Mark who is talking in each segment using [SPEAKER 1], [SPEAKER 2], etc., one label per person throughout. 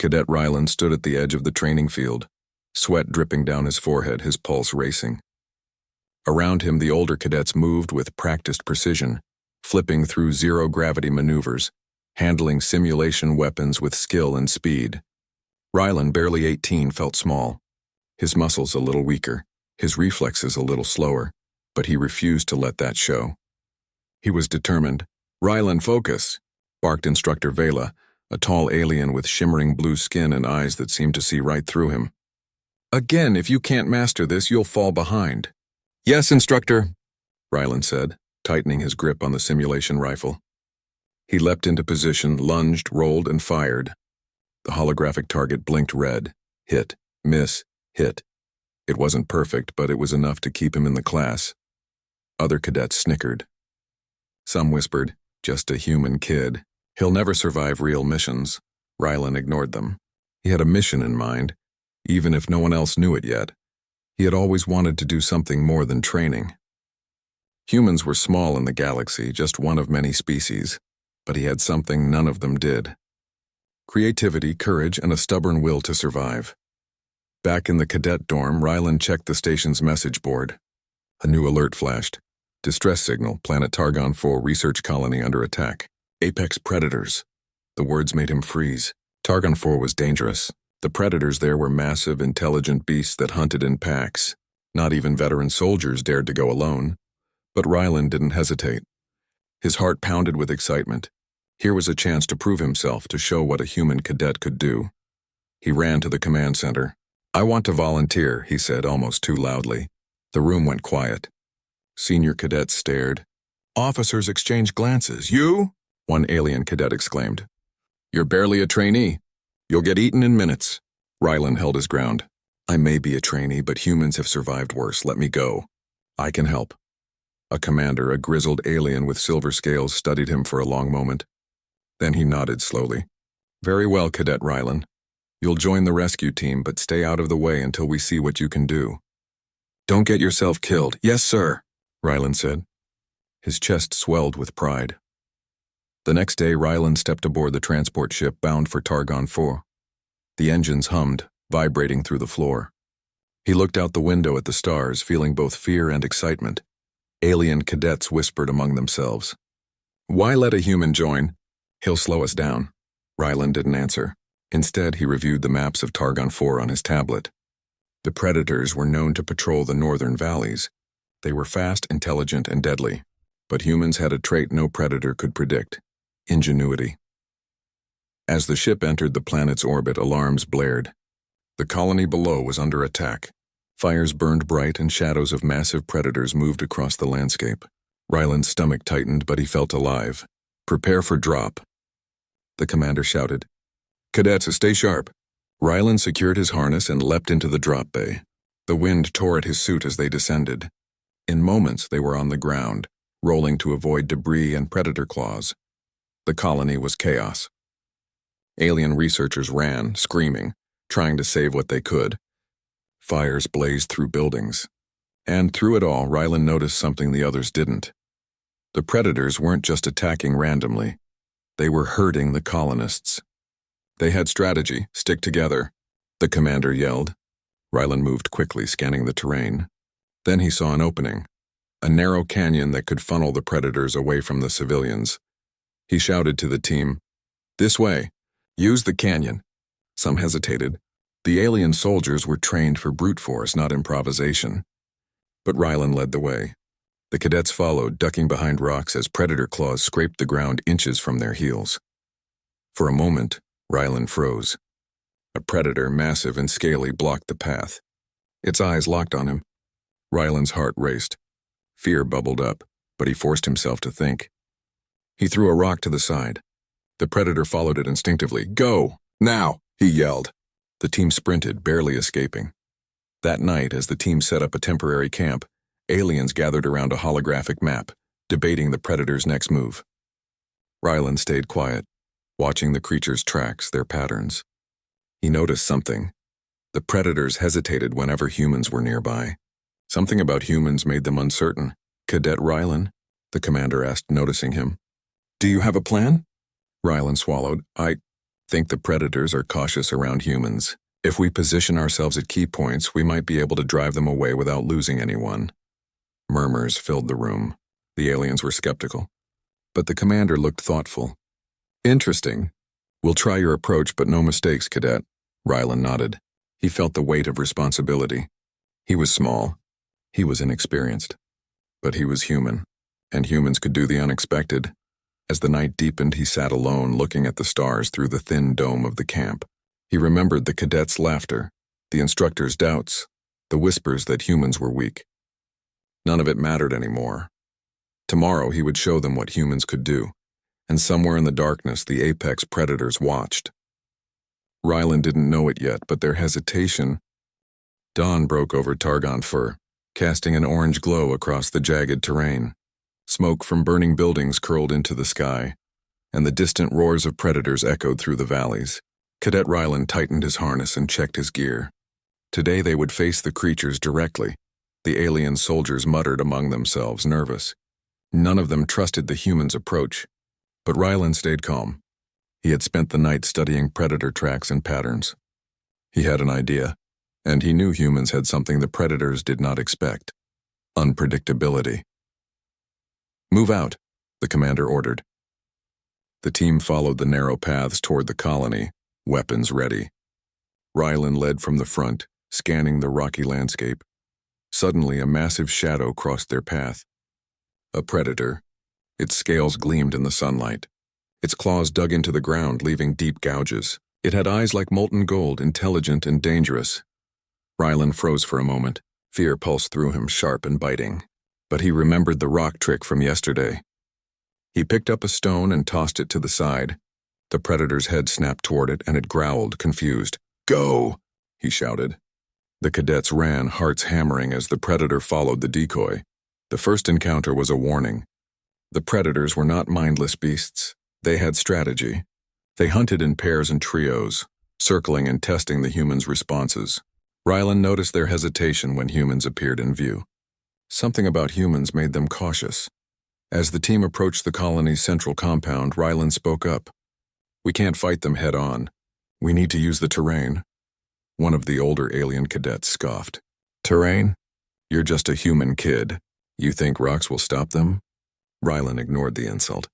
[SPEAKER 1] Cadet Ryland stood at the edge of the training field, sweat dripping down his forehead, his pulse racing. Around him, the older cadets moved with practiced precision, flipping through zero-gravity maneuvers, handling simulation weapons with skill and speed. Ryland, barely 18, felt small. His muscles a little weaker, his reflexes a little slower, but he refused to let that show. He was determined. "Ryland, focus," barked Instructor Vela, a tall alien with shimmering blue skin and eyes that seemed to see right through him. "Again, if you can't master this, you'll fall behind." "Yes, Instructor," Ryland said, tightening his grip on the simulation rifle. He leapt into position, lunged, rolled, and fired. The holographic target blinked red. Hit, miss, hit. It wasn't perfect, but it was enough to keep him in the class. Other cadets snickered. Some whispered, "Just a human kid. He'll never survive real missions." Ryland ignored them. He had a mission in mind, even if no one else knew it yet. He had always wanted to do something more than training. Humans were small in the galaxy, just one of many species, but he had something none of them did. Creativity, courage, and a stubborn will to survive. Back in the cadet dorm, Ryland checked the station's message board. A new alert flashed. Distress signal, planet Targon 4 research colony under attack. Apex predators. The words made him freeze. Targon 4 was dangerous. The predators there were massive, intelligent beasts that hunted in packs. Not even veteran soldiers dared to go alone. But Ryland didn't hesitate. His heart pounded with excitement. Here was a chance to prove himself, to show what a human cadet could do. He ran to the command center. "I want to volunteer," he said almost too loudly. The room went quiet. Senior cadets stared. Officers exchanged glances. "You?" one alien cadet exclaimed. "You're barely a trainee. You'll get eaten in minutes." Ryland held his ground. "I may be a trainee, but humans have survived worse. Let me go. I can help." A commander, a grizzled alien with silver scales, studied him for a long moment. Then he nodded slowly. "Very well, Cadet Ryland. You'll join the rescue team, but stay out of the way until we see what you can do." "Don't get yourself killed." "Yes, sir," Ryland said. His chest swelled with pride. The next day, Ryland stepped aboard the transport ship bound for Targon 4. The engines hummed, vibrating through the floor. He looked out the window at the stars, feeling both fear and excitement. Alien cadets whispered among themselves. "Why let a human join? He'll slow us down." Ryland didn't answer. Instead, he reviewed the maps of Targon 4 on his tablet. The predators were known to patrol the northern valleys. They were fast, intelligent, and deadly. But humans had a trait no predator could predict: ingenuity. As the ship entered the planet's orbit, alarms blared. The colony below was under attack. Fires burned bright and shadows of massive predators moved across the landscape. Ryland's stomach tightened, but he felt alive. "Prepare for drop," the commander shouted. "Cadets, stay sharp." Ryland secured his harness and leapt into the drop bay. The wind tore at his suit as they descended. In moments, they were on the ground, rolling to avoid debris and predator claws. The colony was chaos. Alien researchers ran, screaming, trying to save what they could. Fires blazed through buildings. And through it all, Ryland noticed something the others didn't. The predators weren't just attacking randomly. They were hurting the colonists. They had strategy. "Stick together," the commander yelled. Ryland moved quickly, scanning the terrain. Then he saw an opening, a narrow canyon that could funnel the predators away from the civilians. He shouted to the team, "This way. Use the canyon." Some hesitated. The alien soldiers were trained for brute force, not improvisation. But Ryland led the way. The cadets followed, ducking behind rocks as predator claws scraped the ground inches from their heels. For a moment, Ryland froze. A predator, massive and scaly, blocked the path. Its eyes locked on him. Ryland's heart raced. Fear bubbled up, but he forced himself to think. He threw a rock to the side. The predator followed it instinctively. "Go! Now!" he yelled. The team sprinted, barely escaping. That night, as the team set up a temporary camp, aliens gathered around a holographic map, debating the predator's next move. Ryland stayed quiet, watching the creatures' tracks, their patterns. He noticed something. The predators hesitated whenever humans were nearby. Something about humans made them uncertain. "Cadet Ryland?" the commander asked, noticing him. "Do you have a plan?" Ryland swallowed. Think the predators are cautious around humans. If we position ourselves at key points, we might be able to drive them away without losing anyone. Murmurs filled the room. The aliens were skeptical. But the commander looked thoughtful. Interesting. We'll try your approach, but no mistakes, Cadet. Rylan nodded. He felt the weight of responsibility. He was small. He was inexperienced. But he was human, and humans could do the unexpected. As the night deepened, he sat alone, looking at the stars through the thin dome of the camp. He remembered the cadets' laughter, the instructors' doubts, the whispers that humans were weak. None of it mattered anymore. Tomorrow he would show them what humans could do, and somewhere in the darkness the apex predators watched. Rylan didn't know it yet, but their hesitation. Dawn broke over Targon Fur, casting an orange glow across the jagged terrain. Smoke from burning buildings curled into the sky, and the distant roars of predators echoed through the valleys. Cadet Rylan tightened his harness and checked his gear. Today they would face the creatures directly. The alien soldiers muttered among themselves, nervous. None of them trusted the humans' approach, but Rylan stayed calm. He had spent the night studying predator tracks and patterns. He had an idea, and he knew humans had something the predators did not expect: unpredictability. "Move out," the commander ordered. The team followed the narrow paths toward the colony, weapons ready. Rylan led from the front, scanning the rocky landscape. Suddenly, a massive shadow crossed their path. A predator. Its scales gleamed in the sunlight. Its claws dug into the ground, leaving deep gouges. It had eyes like molten gold, intelligent and dangerous. Rylan froze for a moment. Fear pulsed through him, sharp and biting. But he remembered the rock trick from yesterday. He picked up a stone and tossed it to the side. The predator's head snapped toward it, and it growled, confused. "Go!" he shouted. The cadets ran, hearts hammering, as the predator followed the decoy. The first encounter was a warning. The predators were not mindless beasts. They had strategy. They hunted in pairs and trios, circling and testing the humans' responses. Rylan noticed their hesitation when humans appeared in view. Something about humans made them cautious. As the team approached the colony's central compound, Rylan spoke up. "We can't fight them head-on. We need to use the terrain." One of the older alien cadets scoffed. "Terrain? You're just a human kid. You think rocks will stop them?" Rylan ignored the insult.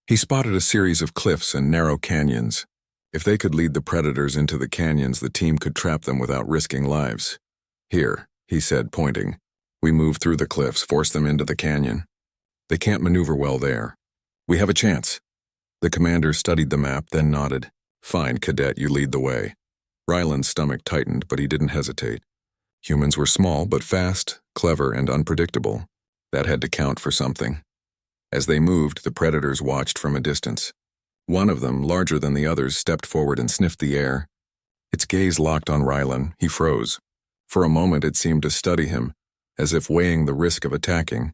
[SPEAKER 1] He spotted a series of cliffs and narrow canyons. If they could lead the predators into the canyons, the team could trap them without risking lives. "Here," he said, pointing. "We move through the cliffs, force them into the canyon. They can't maneuver well there. We have a chance." The commander studied the map, then nodded. "Fine, Cadet, you lead the way." Rylan's stomach tightened, but he didn't hesitate. Humans were small, but fast, clever, and unpredictable. That had to count for something. As they moved, the predators watched from a distance. One of them, larger than the others, stepped forward and sniffed the air. Its gaze locked on Rylan. He froze. For a moment it seemed to study him, as if weighing the risk of attacking.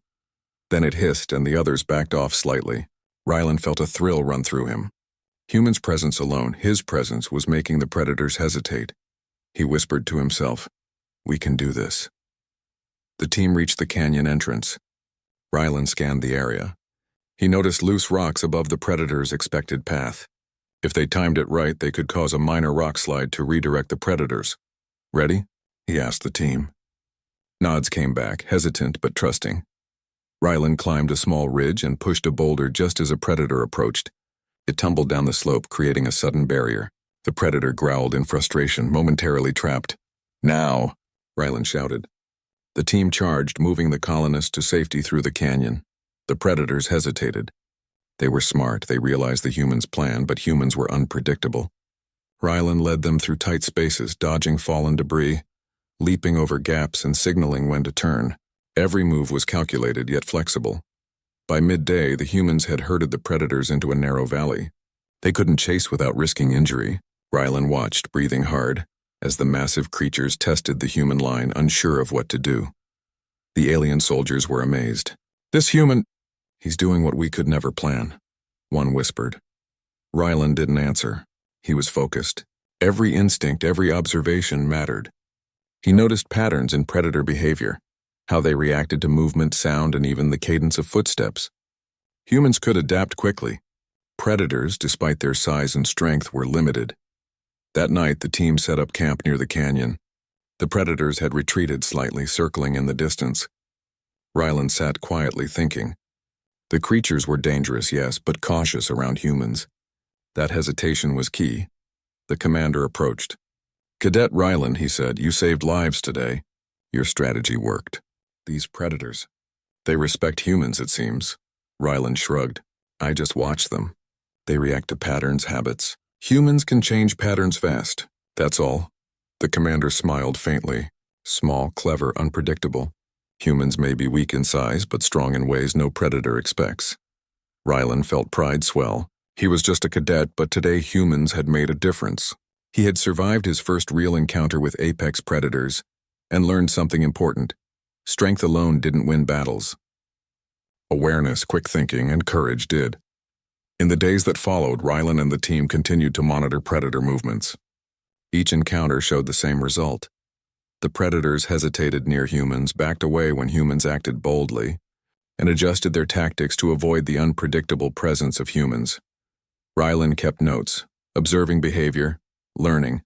[SPEAKER 1] Then it hissed, and the others backed off slightly. Rylan felt a thrill run through him. Human's presence alone, his presence, was making the predators hesitate. He whispered to himself, "We can do this." The team reached the canyon entrance. Rylan scanned the area. He noticed loose rocks above the predators' expected path. If they timed it right, they could cause a minor rock slide to redirect the predators. "Ready?" he asked the team. Nods came back, hesitant but trusting. Rylan climbed a small ridge and pushed a boulder just as a predator approached. It tumbled down the slope, creating a sudden barrier. The predator growled in frustration, momentarily trapped. "Now!" Rylan shouted. The team charged, moving the colonists to safety through the canyon. The predators hesitated. They were smart. They realized the humans' plan, but humans were unpredictable. Rylan led them through tight spaces, dodging fallen debris, leaping over gaps and signaling when to turn. Every move was calculated yet flexible. By midday, the humans had herded the predators into a narrow valley. They couldn't chase without risking injury. Rylan watched, breathing hard, as the massive creatures tested the human line, unsure of what to do. The alien soldiers were amazed. "This human, he's doing what we could never plan," one whispered. Rylan didn't answer. He was focused. Every instinct, every observation mattered. He noticed patterns in predator behavior, how they reacted to movement, sound, and even the cadence of footsteps. Humans could adapt quickly. Predators, despite their size and strength, were limited. That night, the team set up camp near the canyon. The predators had retreated slightly, circling in the distance. Ryland sat quietly thinking. The creatures were dangerous, yes, but cautious around humans. That hesitation was key. The commander approached. "Cadet Ryland," he said, "you saved lives today. Your strategy worked. These predators. They respect humans, it seems." Ryland shrugged. "I just watch them. They react to patterns, habits. Humans can change patterns fast. That's all." The commander smiled faintly. "Small, clever, unpredictable. Humans may be weak in size, but strong in ways no predator expects." Ryland felt pride swell. He was just a cadet, but today humans had made a difference. He had survived his first real encounter with apex predators and learned something important. Strength alone didn't win battles. Awareness, quick thinking, and courage did. In the days that followed, Ryland and the team continued to monitor predator movements. Each encounter showed the same result. The predators hesitated near humans, backed away when humans acted boldly, and adjusted their tactics to avoid the unpredictable presence of humans. Ryland kept notes, observing behavior, learning.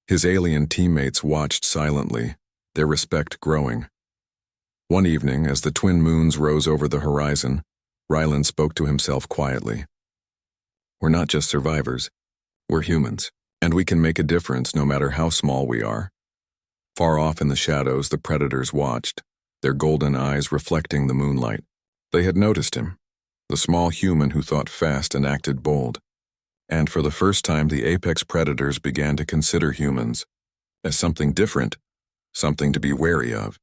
[SPEAKER 1] His alien teammates watched silently, their respect growing. One evening, as the twin moons rose over the horizon, Ryland spoke to himself quietly. "We're not just survivors. We're humans, and we can make a difference no matter how small we are." Far off in the shadows, the predators watched, their golden eyes reflecting the moonlight. They had noticed him, the small human who thought fast and acted bold. And for the first time, the apex predators began to consider humans as something different, something to be wary of.